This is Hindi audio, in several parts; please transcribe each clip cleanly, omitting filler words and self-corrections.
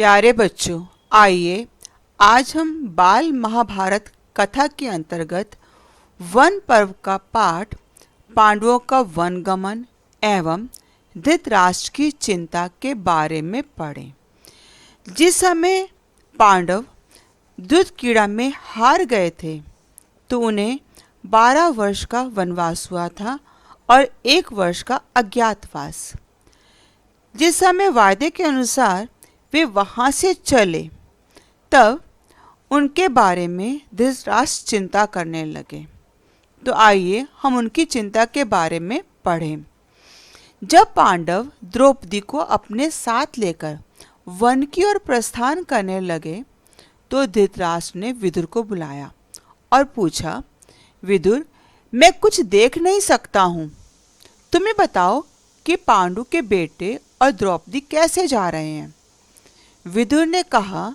प्यारे बच्चों, आइए आज हम बाल महाभारत कथा के अंतर्गत वन पर्व का पाठ पांडवों का वनगमन एवं धृतराष्ट्र की चिंता के बारे में पढ़ें। जिस समय पांडव दूधकीड़ा में हार गए थे तो उन्हें 12 वर्ष का वनवास हुआ था और 1 वर्ष का अज्ञातवास। जिस समय वायदे के अनुसार वे वहाँ से चले तब उनके बारे में धृतराष्ट्र चिंता करने लगे। तो आइए हम उनकी चिंता के बारे में पढ़ें। जब पांडव द्रौपदी को अपने साथ लेकर वन की ओर प्रस्थान करने लगे तो धृतराष्ट्र ने विदुर को बुलाया और पूछा, विदुर, मैं कुछ देख नहीं सकता हूँ, तुम्हें बताओ कि पांडु के बेटे और द्रौपदी कैसे जा रहे हैं। विदुर ने कहा,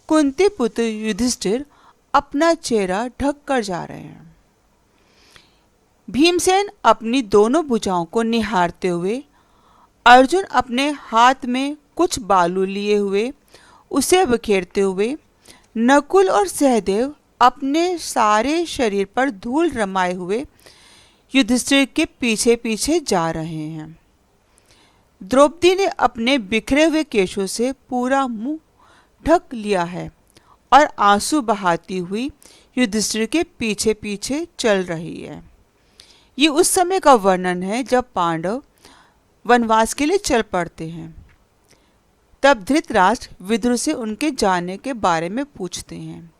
कुंती पुत्र युधिष्ठिर अपना चेहरा ढक कर जा रहे हैं। भीमसेन अपनी दोनों भुजाओं को निहारते हुए, अर्जुन अपने हाथ में कुछ बालू लिए हुए उसे बिखेरते हुए, नकुल और सहदेव अपने सारे शरीर पर धूल रमाए हुए युधिष्ठिर के पीछे पीछे जा रहे हैं। द्रौपदी ने अपने बिखरे हुए केशों से पूरा मुंह ढक लिया है और आंसू बहाती हुई युधिष्ठिर के पीछे पीछे चल रही है। ये उस समय का वर्णन है जब पांडव वनवास के लिए चल पड़ते हैं। तब धृतराष्ट्र विदुर से उनके जाने के बारे में पूछते हैं।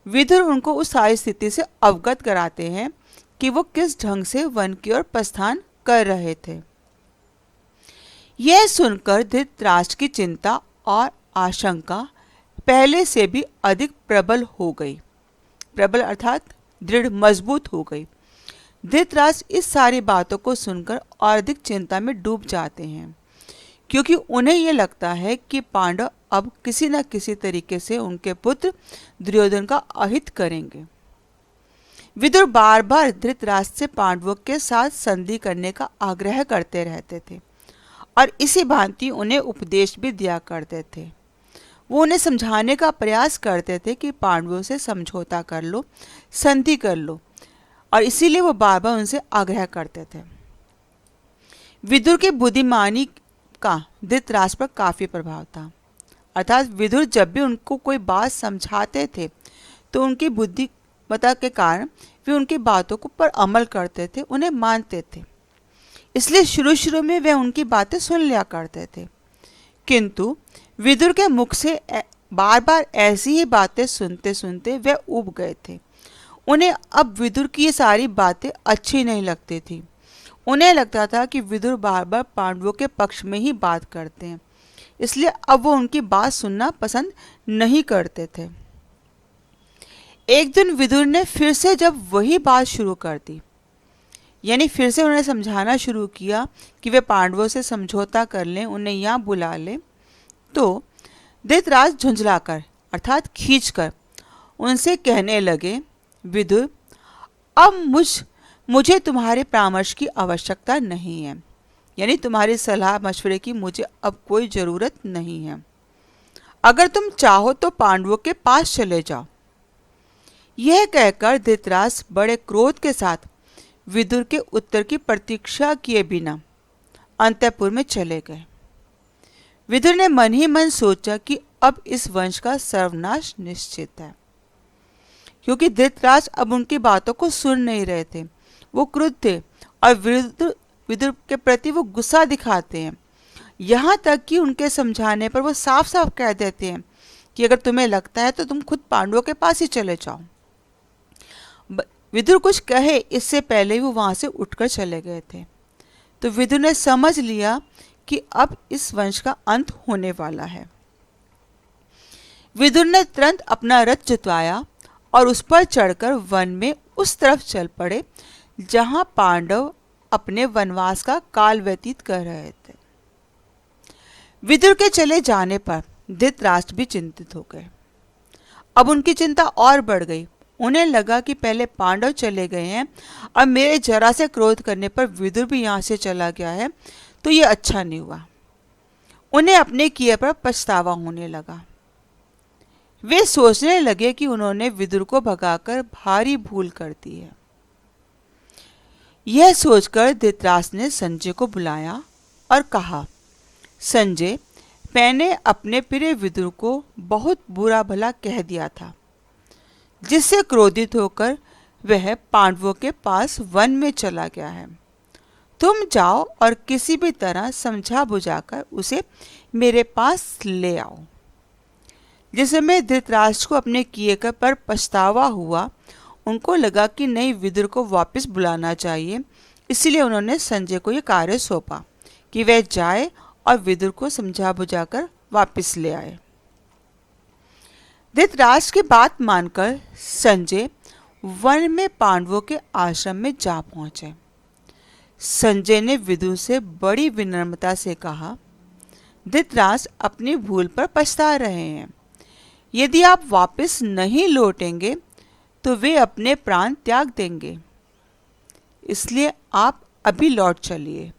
विदुर उनको उस सारी स्थिति से अवगत कराते हैं कि वो किस ढंग से वन की ओर प्रस्थान कर रहे थे। यह सुनकर धृतराष्ट्र की चिंता और आशंका पहले से भी अधिक प्रबल हो गई। प्रबल अर्थात दृढ़ मजबूत हो गई। धृतराष्ट्र इस सारी बातों को सुनकर और अधिक चिंता में डूब जाते हैं, क्योंकि उन्हें यह लगता है कि पांडव अब किसी न किसी तरीके से उनके पुत्र दुर्योधन का अहित करेंगे। विदुर बार बार धृतराष्ट्र से पांडवों के साथ संधि करने का आग्रह करते रहते थे और इसी भांति उन्हें उपदेश भी दिया करते थे। वो उन्हें समझाने का प्रयास करते थे कि पांडवों से समझौता कर लो, संधि कर लो, और इसीलिए वो बार बार उनसे आग्रह करते थे। विदुर की बुद्धिमानी का धृतराष्ट्र पर काफी प्रभाव था, अर्थात विदुर जब भी उनको कोई बात समझाते थे तो उनकी बुद्धिमत्ता के कारण वे उनकी बातों को पर अमल करते थे, उन्हें मानते थे। इसलिए शुरू शुरू में वे उनकी बातें सुन लिया करते थे, किंतु विदुर के मुख से बार बार ऐसी ही बातें सुनते सुनते वे ऊब गए थे। उन्हें अब विदुर की ये सारी बातें अच्छी नहीं लगती थी। उन्हें लगता था कि विदुर बार बार पांडवों के पक्ष में ही बात करते हैं, इसलिए अब वो उनकी बात सुनना पसंद नहीं करते थे। एक दिन विदुर ने फिर से जब वही बात शुरू कर दी, यानी फिर से उन्हें समझाना शुरू किया कि वे पांडवों से समझौता कर लें, उन्हें यहाँ बुला लें, तो धृतराष्ट्र झुंझलाकर अर्थात खींचकर उनसे कहने लगे, विदुर, अब मुझे तुम्हारे परामर्श की आवश्यकता नहीं है, यानी तुम्हारी सलाह मशवरे की मुझे अब कोई ज़रूरत नहीं है। अगर तुम चाहो तो पांडवों के पास चले जाओ। यह कहकर धृतराष्ट्र बड़े क्रोध के साथ विदुर के उत्तर की प्रतीक्षा किए बिना अंतःपुर में चले गए। विदुर ने मन ही मन सोचा कि अब इस वंश का सर्वनाश निश्चित है, क्योंकि धृतराष्ट्र अब उनकी बातों को सुन नहीं रहे थे। वो क्रुद्ध थे और विदुर के प्रति वो गुस्सा दिखाते हैं। यहाँ तक कि उनके समझाने पर वो साफ साफ कह देते हैं कि अगर तुम्हें लगता है तो तुम खुद पांडवों के पास ही चले जाओ। विदुर कुछ कहे इससे पहले ही वो वहां से उठकर चले गए थे। तो विदुर ने समझ लिया कि अब इस वंश का अंत होने वाला है। विदुर ने तुरंत अपना रथ जुतवाया और उस पर चढ़कर वन में उस तरफ चल पड़े जहां पांडव अपने वनवास का काल व्यतीत कर रहे थे। विदुर के चले जाने पर धृतराष्ट्र भी चिंतित हो गए। अब उनकी चिंता और बढ़ गई। उन्हें लगा कि पहले पांडव चले गए हैं और मेरे जरा से क्रोध करने पर विदुर भी यहाँ से चला गया है, तो ये अच्छा नहीं हुआ। उन्हें अपने किए पर पछतावा होने लगा। वे सोचने लगे कि उन्होंने विदुर को भगाकर भारी भूल कर दी है। यह सोचकर धृतराष्ट्र ने संजय को बुलाया और कहा, संजय, मैंने अपने प्रिय विदुर को बहुत बुरा भला कह दिया था, जिससे क्रोधित होकर वह पांडवों के पास वन में चला गया है। तुम जाओ और किसी भी तरह समझा बुझाकर उसे मेरे पास ले आओ। जिस समय धृतराष्ट्र को अपने किए पर पछतावा हुआ, उनको लगा कि नहीं, विदुर को वापस बुलाना चाहिए। इसलिए उन्होंने संजय को यह कार्य सौंपा कि वह जाए और विदुर को समझा बुझाकर वापस ले आए। धृतराष्ट्र की बात मानकर संजय वन में पांडवों के आश्रम में जा पहुंचे। संजय ने विदुर से बड़ी विनम्रता से कहा, धृतराष्ट्र अपनी भूल पर पछता रहे हैं। यदि आप वापस नहीं लौटेंगे तो वे अपने प्राण त्याग देंगे, इसलिए आप अभी लौट चलिए।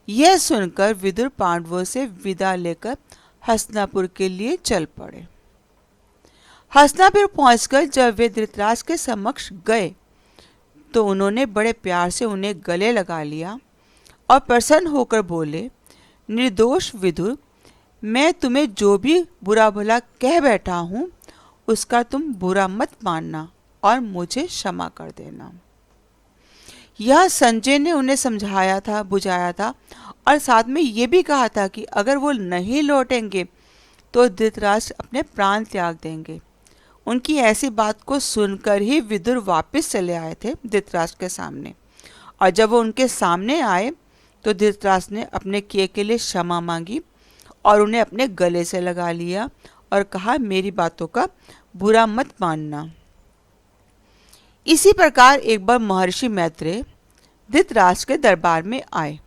यह सुनकर विदुर पांडवों से विदा लेकर हस्तिनापुर के लिए चल पड़े। हस्तिनापुर पहुंचकर जब वे धृतराष्ट्र के समक्ष गए तो उन्होंने बड़े प्यार से उन्हें गले लगा लिया और प्रसन्न होकर बोले, निर्दोष विदुर, मैं तुम्हें जो भी बुरा भला कह बैठा हूं उसका तुम बुरा मत मानना और मुझे क्षमा कर देना। यह संजय ने उन्हें समझाया था, बुझाया था और साथ में ये भी कहा था कि अगर वो नहीं लौटेंगे तो धृतराष्ट्र अपने प्राण त्याग देंगे। उनकी ऐसी बात को सुनकर ही विदुर वापस चले आए थे धृतराष्ट्र के सामने, और जब वो उनके सामने आए तो धृतराष्ट्र ने अपने किए के लिए क्षमा मांगी और उन्हें अपने गले से लगा लिया और कहा, मेरी बातों का बुरा मत मानना। इसी प्रकार एक बार महर्षि मैत्रेय धृतराष्ट्र के दरबार में आए।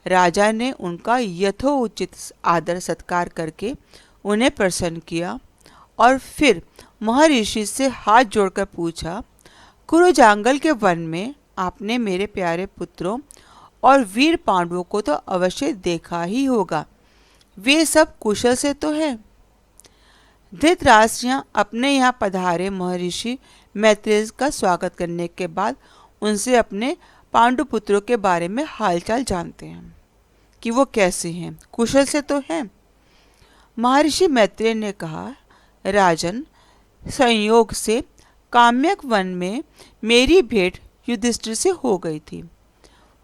राजा ने उनका यथोचित आदर सत्कार करके उन्हें प्रसन्न किया और फिर महर्षि से हाथ जोड़कर पूछा, कुरुजांगल के वन में आपने मेरे प्यारे पुत्रों और वीर पांडवों को तो अवश्य देखा ही होगा, वे सब कुशल से तो हैं? धृतराष्ट्र अपने यहाँ पधारे महर्षि मैत्रेय का स्वागत करने के बाद उनसे अपने पांडु पुत्रों के बारे में हालचाल जानते हैं कि वो कैसे हैं, कुशल से तो हैं। महर्षि मैत्रेय ने कहा, राजन, संयोग से काम्यक वन में मेरी भेंट युधिष्ठिर से हो गई थी।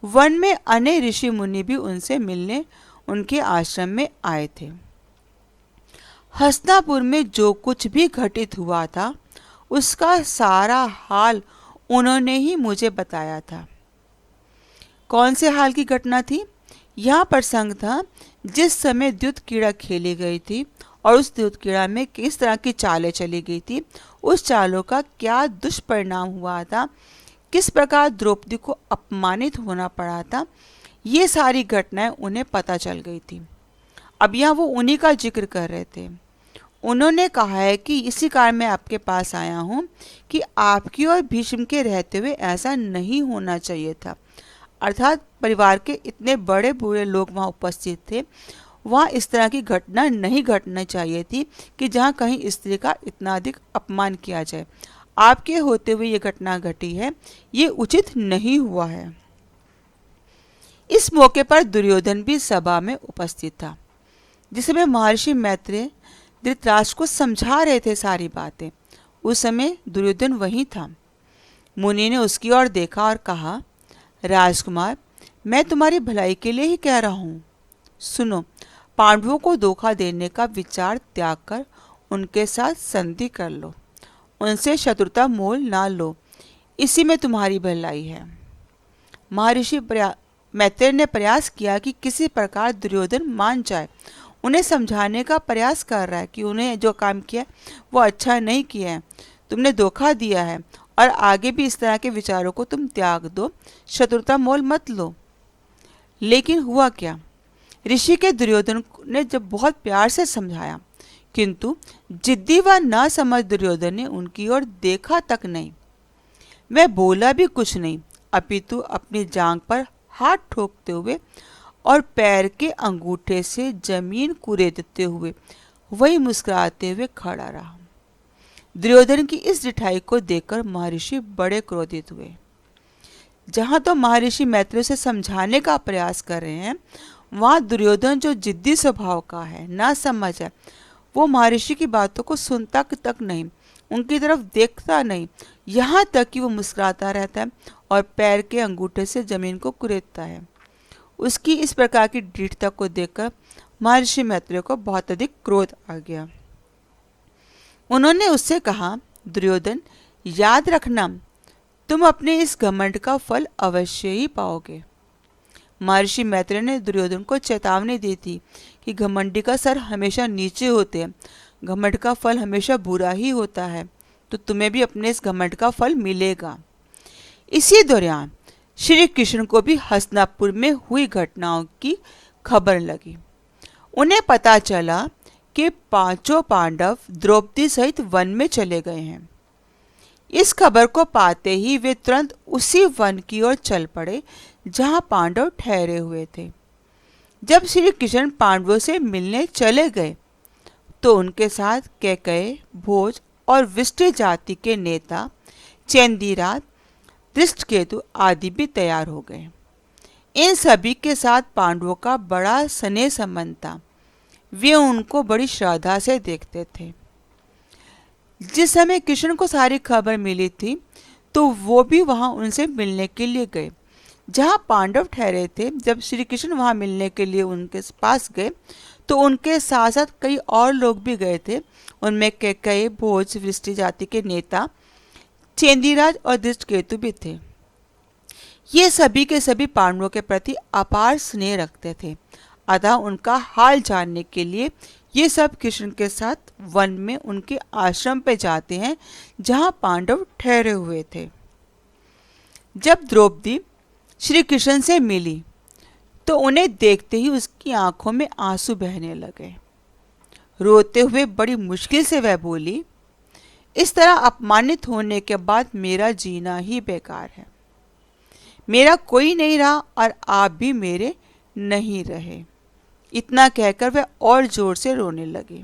वन में अनेक ऋषि मुनि भी उनसे मिलने उनके आश्रम में आए थे। हस्तिनापुर में जो कुछ भी घटित हुआ था उसका सारा हाल उन्होंने ही मुझे बताया था। कौन से हाल की घटना थी? यहाँ प्रसंग था जिस समय द्युत क्रीड़ा खेली गई थी और उस द्युत क्रीड़ा में किस तरह की चालें चली गई थी, उस चालों का क्या दुष्परिणाम हुआ था, किस प्रकार द्रौपदी को अपमानित होना पड़ा था, ये सारी घटनाएं उन्हें पता चल गई थी। अब यहाँ वो उन्हीं का जिक्र कर रहे थे। उन्होंने कहा है कि इसी कारण मैं आपके पास आया हूँ कि आपकी और भीष्म के रहते हुए ऐसा नहीं होना चाहिए था। अर्थात परिवार के इतने बड़े बूढ़े लोग वहाँ उपस्थित थे, वहाँ इस तरह की घटना नहीं घटनी चाहिए थी कि जहाँ कहीं स्त्री का इतना अधिक अपमान किया जाए। आपके होते हुए ये घटना घटी है, ये उचित नहीं हुआ है। इस मौके पर दुर्योधन भी सभा में उपस्थित था। जिस समय महर्षि मैत्रेय धृतराष्ट्र को समझा रहे थे सारी बातें, उस समय दुर्योधन वहीं था। मुनि ने उसकी ओर देखा और कहा, राजकुमार, मैं तुम्हारी भलाई के लिए ही कह रहा हूँ। सुनो, पांडवों को धोखा देने का विचार त्याग कर उनके साथ संधि कर लो, उनसे शत्रुता मोल ना लो, इसी में तुम्हारी भलाई है। महर्षि मैत्रेय ने प्रयास किया कि किसी प्रकार दुर्योधन मान जाए। उन्हें समझाने का प्रयास कर रहा है कि उन्हें जो काम किया वो अच्छा नहीं किया है, तुमने धोखा दिया है और आगे भी इस तरह के विचारों को तुम त्याग दो, शत्रुता मोल मत लो। लेकिन हुआ क्या? ऋषि के दुर्योधन ने जब बहुत प्यार से समझाया, किंतु जिद्दी व ना समझ दुर्योधन ने उनकी ओर देखा तक नहीं। वह बोला भी कुछ नहीं, अपितु अपनी जांघ पर हाथ ठोकते हुए और पैर के अंगूठे से जमीन कुरेदते हुए वही मुस्कुराते हुए खड़ा रहा। दुर्योधन की इस ढिठाई को देखकर महर्षि बड़े क्रोधित हुए। जहां तो महर्षि मैत्रेय से समझाने का प्रयास कर रहे हैं, वहां दुर्योधन जो जिद्दी स्वभाव का है, ना समझ है, वो महर्षि की बातों को सुनता तक नहीं, उनकी तरफ देखता नहीं, यहाँ तक कि वो मुस्कुराता रहता है और पैर के अंगूठे से जमीन को कुरेदता है। उसकी इस प्रकार की दृढ़ता को देखकर महर्षि मैत्रेय को बहुत अधिक क्रोध आ गया। उन्होंने उससे कहा, दुर्योधन, याद रखना, तुम अपने इस घमंड का फल अवश्य ही पाओगे। महर्षि मैत्रेय ने दुर्योधन को चेतावनी दी थी कि घमंडी का सर हमेशा नीचे होते हैं, घमंड का फल हमेशा बुरा ही होता है, तो तुम्हें भी अपने इस घमंड का फल मिलेगा। इसी दौरान श्री कृष्ण को भी हस्तिनापुर में हुई घटनाओं की खबर लगी। उन्हें पता चला कि पांचों पांडव द्रौपदी सहित वन में चले गए हैं। इस खबर को पाते ही वे तुरंत उसी वन की ओर चल पड़े जहां पांडव ठहरे हुए थे। जब श्री कृष्ण पांडवों से मिलने चले गए तो उनके साथ कैकेयी, भोज और विष्टि जाति के नेता चेंदिराद, धृष्टकेतु आदि भी तैयार हो गए। इन सभी के साथ पांडवों का बड़ा स्नेह संबंध था। वे उनको बड़ी श्रद्धा से देखते थे। जिस समय कृष्ण को सारी खबर मिली थी तो वो भी वहां उनसे मिलने के लिए गए। जहां पांडव ठहरे थे, जब श्री कृष्ण वहां मिलने के लिए उनके पास गए तो उनके साथ साथ कई और लोग भी गए थे। उनमें कैकेयी, भोज, वृष्टि जाति के नेता चेंदिराज और धृष्टकेतु भी थे। ये सभी के सभी पांडवों के प्रति अपार स्नेह रखते थे, अतः उनका हाल जानने के लिए ये सब कृष्ण के साथ वन में उनके आश्रम पे जाते हैं जहां पांडव ठहरे हुए थे। जब द्रौपदी श्री कृष्ण से मिली तो उन्हें देखते ही उसकी आंखों में आंसू बहने लगे। रोते हुए बड़ी मुश्किल से वह बोली, इस तरह अपमानित होने के बाद मेरा जीना ही बेकार है। मेरा कोई नहीं रहा और आप भी मेरे नहीं रहे। इतना कहकर वह और जोर से रोने लगी।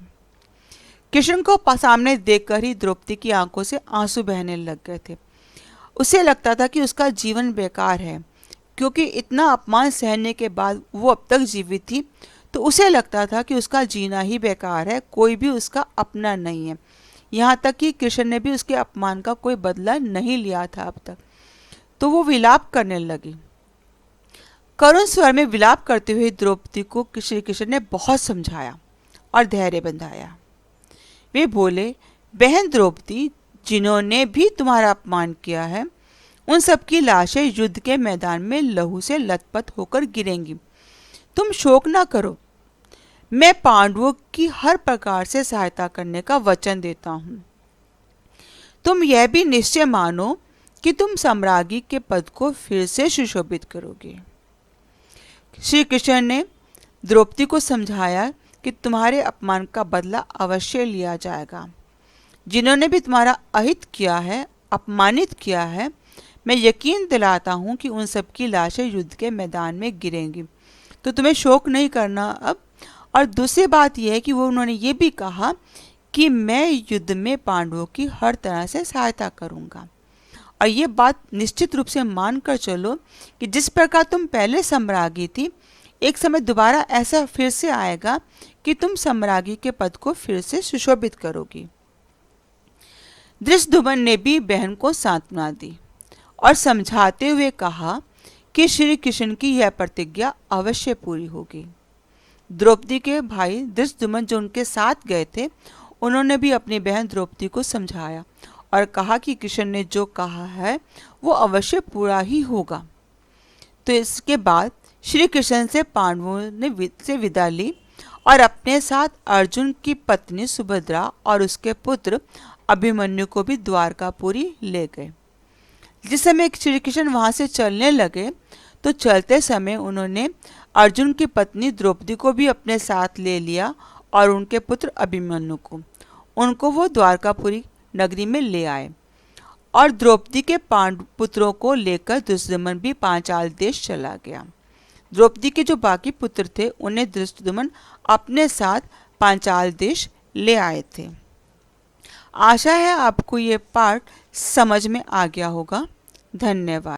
कृष्ण को सामने देखकर ही द्रौपदी की आंखों से आंसू बहने लग गए थे। उसे लगता था कि उसका जीवन बेकार है, क्योंकि इतना अपमान सहने के बाद वो अब तक जीवित थी, तो उसे लगता था कि उसका जीना ही बेकार है, कोई भी उसका अपना नहीं है। यहाँ तक कि कृष्ण ने भी उसके अपमान का कोई बदला नहीं लिया था अब तक। तो वो विलाप करने लगी। करुण स्वर में विलाप करते हुए द्रौपदी को श्री कृष्ण ने बहुत समझाया और धैर्य बंधाया। वे बोले, बहन द्रौपदी, जिन्होंने भी तुम्हारा अपमान किया है उन सबकी लाशें युद्ध के मैदान में लहू से लथपथ होकर गिरेंगी। तुम शोक ना करो, मैं पांडवों की हर प्रकार से सहायता करने का वचन देता हूँ। तुम यह भी निश्चय मानो कि तुम सम्राज्ञी के पद को फिर से सुशोभित करोगे। श्री कृष्ण ने द्रौपदी को समझाया कि तुम्हारे अपमान का बदला अवश्य लिया जाएगा। जिन्होंने भी तुम्हारा अहित किया है, अपमानित किया है, मैं यकीन दिलाता हूँ कि उन सबकी लाशें युद्ध के मैदान में गिरेंगी। तो तुम्हें शोक नहीं करना अब। और दूसरी बात यह है कि उन्होंने ये भी कहा कि मैं युद्ध में पांडवों की हर तरह से सहायता करूँगा। और ये बात निश्चित रूप से मान कर चलो कि जिस प्रकार तुम पहले सम्राज्ञी थी, एक समय दोबारा ऐसा फिर से आएगा कि तुम सम्राज्ञी के पद को फिर से सुशोभित करोगी। धृष्टद्युम्न ने भी बहन को सांत्वना दी और समझाते हुए कहा कि श्री कृष्ण की यह प्रतिज्ञा अवश्य पूरी होगी। द्रौपदी के भाई धृष्टद्युम्न जो उनके साथ गए थे, उन्होंने भी अपनी बहन द्रौपदी को समझाया और कहा कि कृष्ण ने जो कहा है वो अवश्य पूरा ही होगा। तो इसके बाद श्री कृष्ण से पांडवों ने से विदा ली और अपने साथ अर्जुन की पत्नी सुभद्रा और उसके पुत्र अभिमन्यु को भी द्वारकापुरी ले गए। जिस समय श्री कृष्ण वहां से चलने लगे तो चलते समय उन्होंने अर्जुन की पत्नी द्रौपदी को भी अपने साथ ले लिया और उनके पुत्र अभिमन्यु को। उनको वो द्वारकापुरी नगरी में ले आए और द्रौपदी के पुत्रों को लेकर दुष्यमन भी पांचाल देश चला गया। द्रौपदी के जो बाकी पुत्र थे उन्हें धृष्टद्युम्न अपने साथ पांचाल देश ले आए थे। आशा है आपको ये पाठ समझ में आ गया होगा। धन्यवाद।